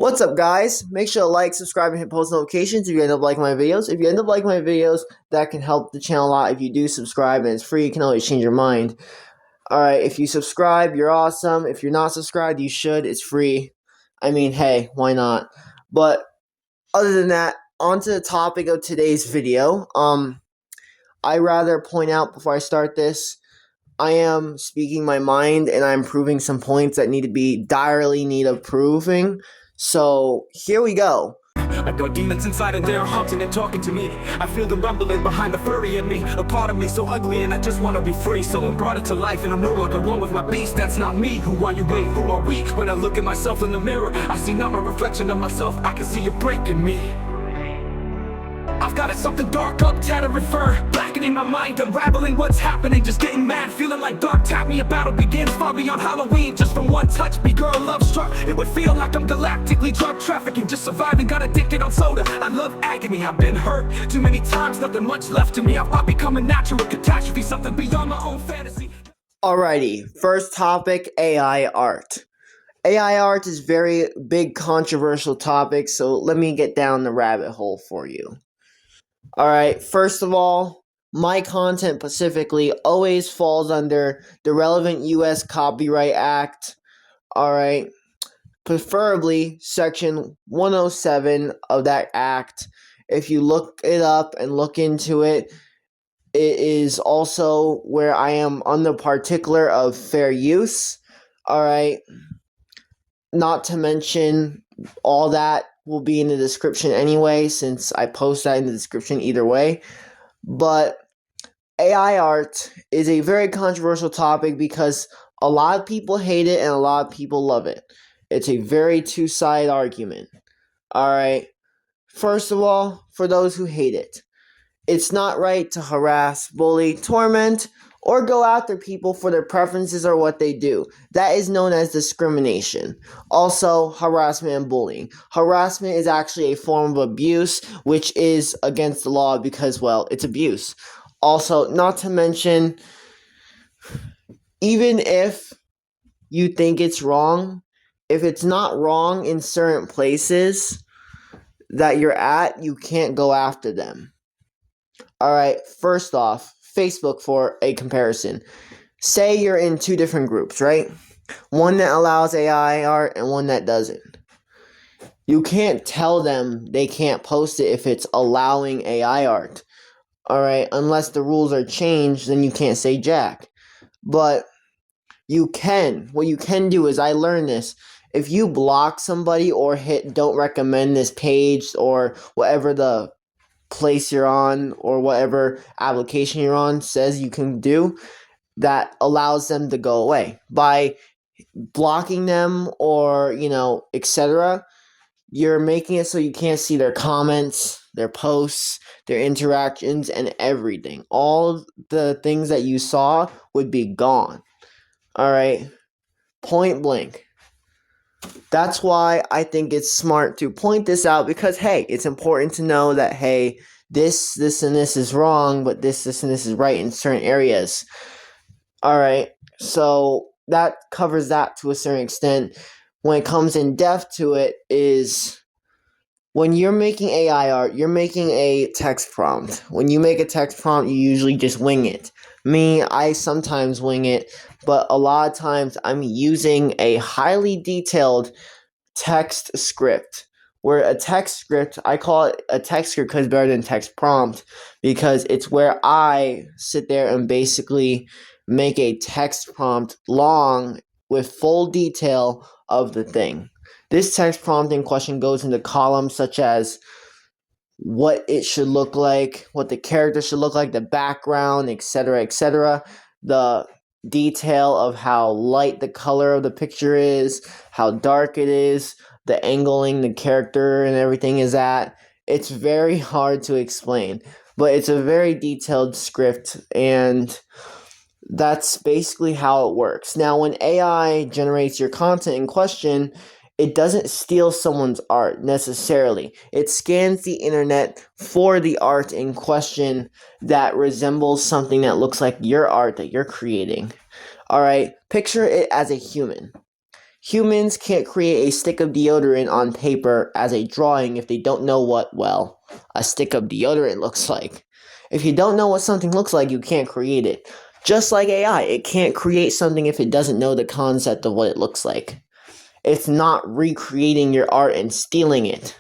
What's up, guys? Make sure to like, subscribe, and hit post notifications if you end up liking my videos. If you end up liking my videos, that can help the channel a lot. If you do subscribe and it's free, you can always change your mind. Alright, if you subscribe, you're awesome. If you're not subscribed, you should. It's free. I mean, hey, why not? But other than that, on to the topic of today's video. I rather point out before I start this, I am speaking my mind and I'm proving some points that need to be direly need of proving. So here we go. I got demons inside and they're haunting and talking to me. I feel them rumbling behind the furry in me. A part of me so ugly and I just want to be free. So I'm brought it to life and I'm no longer one with my beast. That's not me. Who are you, babe? Who are we? When I look at myself in the mirror, I see not a reflection of myself. I can see you breaking me. I've got something dark up, tattered fur, blackening my mind, unraveling what's happening, just getting mad, feeling like dark. Tap me, a battle begins far beyond Halloween. Just from one touch, me girl, love struck. It would feel like I'm galactically drug trafficking, just surviving, got addicted on soda. I love agony, I've been hurt too many times, nothing much left to me. I've become a natural catastrophe, something beyond my own fantasy. Alrighty, first topic, AI art. AI art is very big controversial topic, so let me get down the rabbit hole for you. Alright, first of all, my content specifically always falls under the relevant US Copyright Act. Alright, preferably Section 107 of that act. If you look it up and look into it, it is also where I am under particular of fair use. Alright, not to mention all that will be in the description anyway, since I post that in the description either way. But AI art is a very controversial topic because a lot of people hate it and a lot of people love it. It's a very two-sided argument. Alright, first of all, for those who hate it, it's not right to harass, bully, torment, or go after people for their preferences or what they do. That is known as discrimination. Also, harassment and bullying. Harassment is actually a form of abuse, which is against the law because, well, it's abuse. Also, not to mention, even if you think it's wrong, if it's not wrong in certain places that you're at, you can't go after them. Alright, first off, Facebook for a comparison. Say you're in two different groups, right? One that allows AI art and one that doesn't. You can't tell them they can't post it if it's allowing AI art. Alright, unless the rules are changed, then you can't say jack. But you can. What you can do is, I learned this. If you block somebody or hit don't recommend this page or whatever the place you're on or whatever application you're on says you can do, that allows them to go away. By blocking them or, etc., you're making it so you can't see their comments, their posts, their interactions, and everything. All the things that you saw would be gone. Alright? Point blank. That's why I think it's smart to point this out because, hey, it's important to know that, hey, this, and this is wrong, but this, and this is right in certain areas. Alright, so that covers that to a certain extent. When it comes in depth to it is, when you're making AI art, you're making a text prompt. When you make a text prompt, you usually just wing it. Me, I sometimes wing it, but a lot of times I'm using a highly detailed text script. Where a text script, I call it a text script because it's better than text prompt, because it's where I sit there and basically make a text prompt long with full detail of the thing. This text prompt in question goes into columns such as what it should look like, what the character should look like, the background, etc., etc., the detail of how light the color of the picture is, how dark it is, the angling the character and everything is at. It's very hard to explain, but it's a very detailed script, and that's basically how it works. Now, when AI generates your content in question, it doesn't steal someone's art necessarily. It scans the internet for the art in question that resembles something that looks like your art that you're creating. Alright, picture it as a human. Humans can't create a stick of deodorant on paper as a drawing if they don't know what, well, a stick of deodorant looks like. If you don't know what something looks like, you can't create it. Just like AI, it can't create something if it doesn't know the concept of what it looks like. It's not recreating your art and stealing it.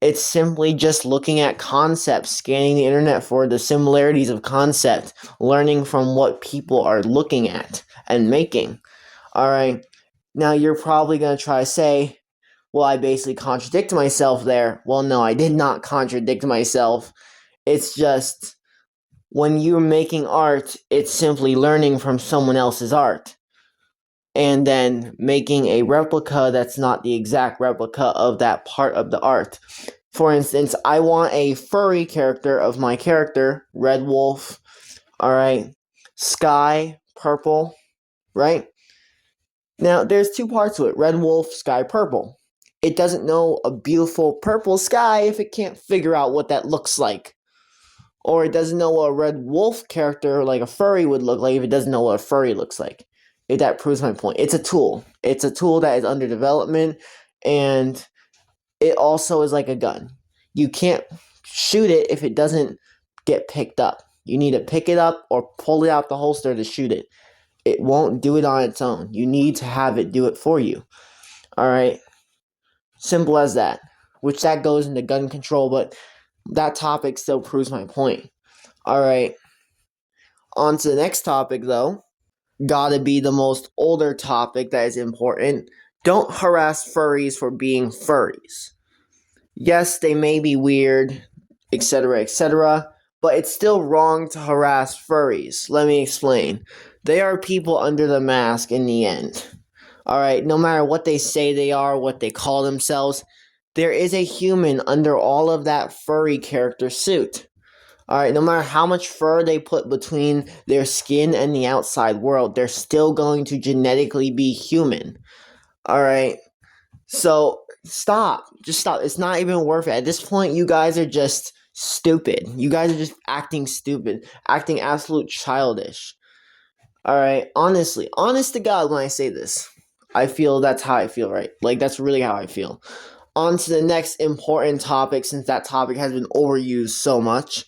It's simply just looking at concepts, scanning the internet for the similarities of concept, learning from what people are looking at and making. Alright, now you're probably going to try to say, well, I basically contradict myself there. Well, no, I did not contradict myself. It's just, when you're making art, it's simply learning from someone else's art and then making a replica that's not the exact replica of that part of the art. For instance, I want a furry character of my character, Red Wolf, alright, sky, purple, right? Now, there's two parts to it, Red Wolf, sky, purple. It doesn't know a beautiful purple sky if it can't figure out what that looks like. Or it doesn't know what a Red Wolf character, like a furry, would look like if it doesn't know what a furry looks like. If that proves my point. It's a tool. It's a tool that is under development, and it also is like a gun. You can't shoot it if it doesn't get picked up. You need to pick it up or pull it out the holster to shoot it. It won't do it on its own. You need to have it do it for you. Alright? Simple as that. Which that goes into gun control, but that topic still proves my point. Alright. On to the next topic, though. Gotta be the most older topic that is important. Don't harass furries for being furries. Yes, they may be weird, etc., but it's still wrong to harass furries. Let me explain. They are people under the mask in the end. Alright, no matter what they say they are, what they call themselves, there is a human under all of that furry character suit. Alright, no matter how much fur they put between their skin and the outside world, they're still going to genetically be human. Alright, so stop. Just stop. It's not even worth it. At this point, you guys are just stupid. You guys are just acting stupid, acting absolute childish. Alright, honestly, honest to God, when I say this, I feel that's how I feel, right? Like, that's really how I feel. On to the next important topic, since that topic has been overused so much.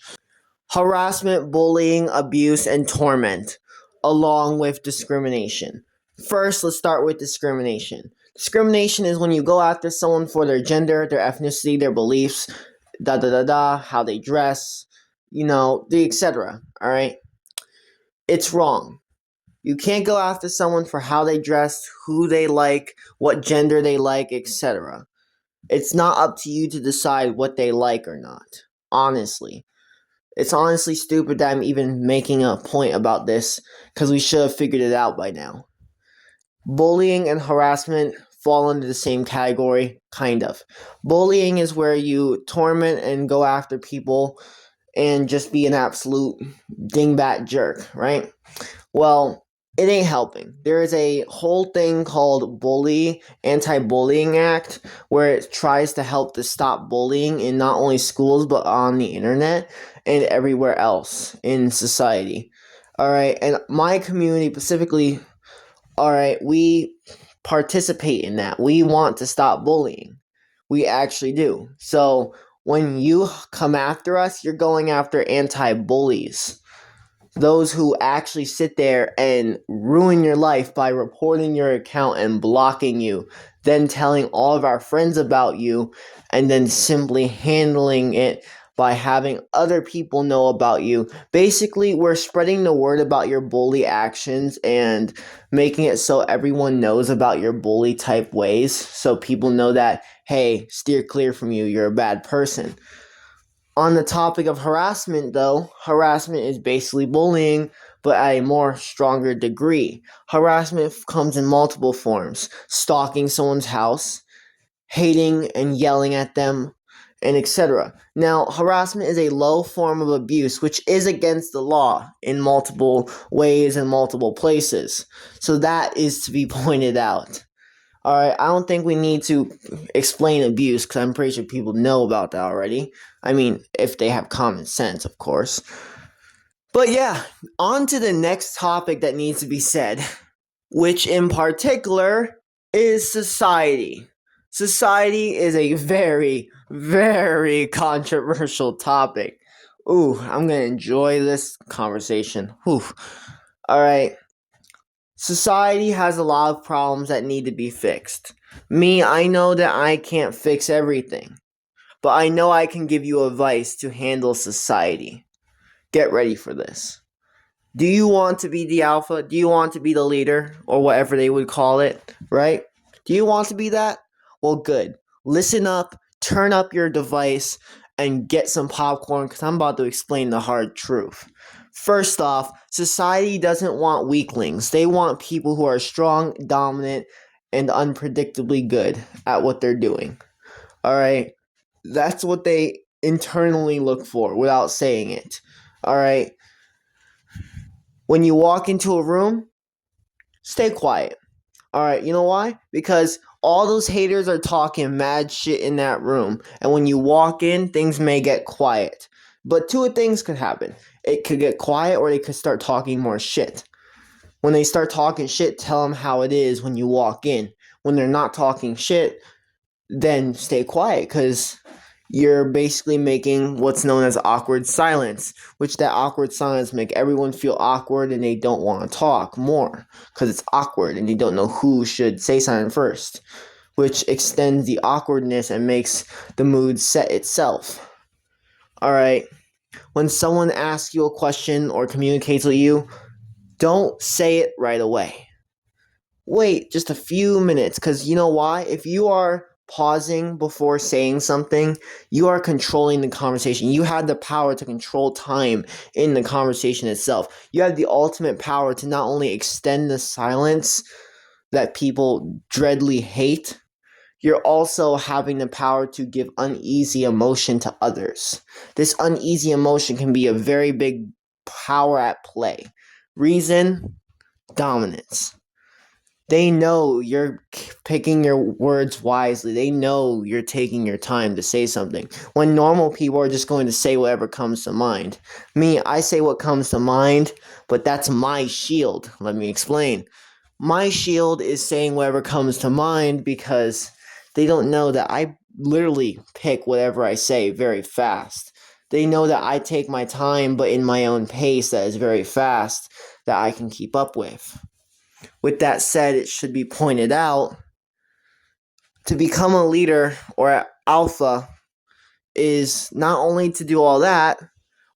Harassment, bullying, abuse, and torment, along with discrimination. First, let's start with discrimination. Discrimination is when you go after someone for their gender, their ethnicity, their beliefs, how they dress, the etc. Alright? It's wrong. You can't go after someone for how they dress, who they like, what gender they like, etc. It's not up to you to decide what they like or not. Honestly. It's honestly stupid that I'm even making a point about this, because we should have figured it out by now. Bullying and harassment fall into the same category, kind of. Bullying is where you torment and go after people and just be an absolute dingbat jerk, right? Well, it ain't helping. There is a whole thing called Anti-Bullying Act, where it tries to help to stop bullying in not only schools, but on the internet and everywhere else in society. Alright, and my community specifically, alright, we participate in that. We want to stop bullying. We actually do. So, when you come after us, you're going after anti-bullies. Those who actually sit there and ruin your life by reporting your account and blocking you, then telling all of our friends about you, and then simply handling it by having other people know about you. Basically, we're spreading the word about your bully actions and making it so everyone knows about your bully type ways, so people know that, hey, steer clear from you, you're a bad person. On the topic of harassment, though, harassment is basically bullying, but at a more stronger degree. Harassment comes in multiple forms: stalking someone's house, hating and yelling at them, and etc. Now, harassment is a low form of abuse, which is against the law in multiple ways and multiple places. So that is to be pointed out. Alright, I don't think we need to explain abuse, because I'm pretty sure people know about that already. I mean, if they have common sense, of course. But yeah, on to the next topic that needs to be said, which in particular is society. Society is a very, very controversial topic. Ooh, I'm gonna enjoy this conversation. Ooh. Alright. Society has a lot of problems that need to be fixed. Me, I know that I can't fix everything, but I know I can give you advice to handle society. Get ready for this. Do you want to be the alpha? Do you want to be the leader? Or whatever they would call it, right? Do you want to be that? Well, good. Listen up, turn up your device, and get some popcorn because I'm about to explain the hard truth. First off, society doesn't want weaklings. They want people who are strong, dominant, and unpredictably good at what they're doing. Alright? That's what they internally look for without saying it. Alright? When you walk into a room, stay quiet. Alright, you know why? Because all those haters are talking mad shit in that room. And when you walk in, things may get quiet. But two things could happen. It could get quiet or they could start talking more shit. When they start talking shit, tell them how it is when you walk in. When they're not talking shit, then stay quiet because you're basically making what's known as awkward silence, which that awkward silence make everyone feel awkward and they don't want to talk more because it's awkward and they don't know who should say something first, which extends the awkwardness and makes the mood set itself. Alright, when someone asks you a question or communicates with you, don't say it right away. Wait just a few minutes because you know why? If you are pausing before saying something, you are controlling the conversation. You have the power to control time in the conversation itself. You have the ultimate power to not only extend the silence that people dreadly hate, you're also having the power to give uneasy emotion to others. This uneasy emotion can be a very big power at play. Reason, dominance. They know you're picking your words wisely. They know you're taking your time to say something. When normal people are just going to say whatever comes to mind. Me, I say what comes to mind, but that's my shield. Let me explain. My shield is saying whatever comes to mind because they don't know that I literally pick whatever I say very fast. They know that I take my time, but in my own pace that is very fast that I can keep up with. With that said, it should be pointed out, to become a leader or alpha is not only to do all that,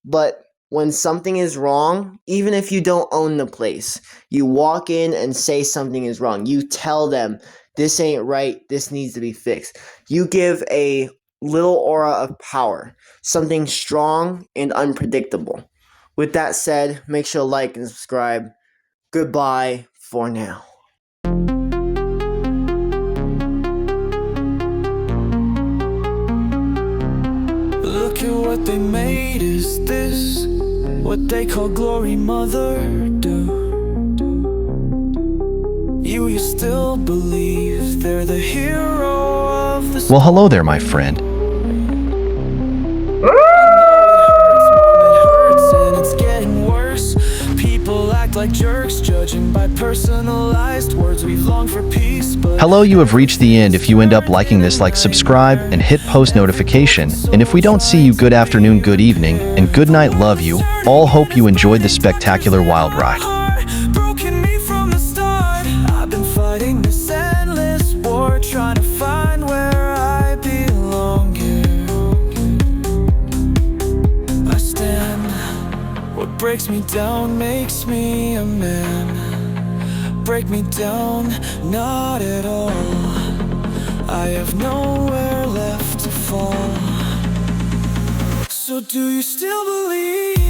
but when something is wrong, even if you don't own the place, you walk in and say something is wrong. You tell them, this ain't right, this needs to be fixed. You give a little aura of power, something strong and unpredictable. With that said, make sure to like and subscribe. Goodbye for now. Look at what they made. Is this what they call glory, mother? You still believe they're the hero of the Well, hello there, my friend. Like jerks, judging by personalized words. We've longed for peace, but Hello, you have reached the end. If you end up liking this, like, subscribe, and hit post notification. And if we don't see you, good afternoon, good evening, and good night. Love you. All hope you enjoyed the spectacular wild ride. Broken me from the start. I've been fighting this endless war, trying to find where I belong here. I stand. What breaks me down makes me a man. Break me down, not at all. I have nowhere left to fall. So do you still believe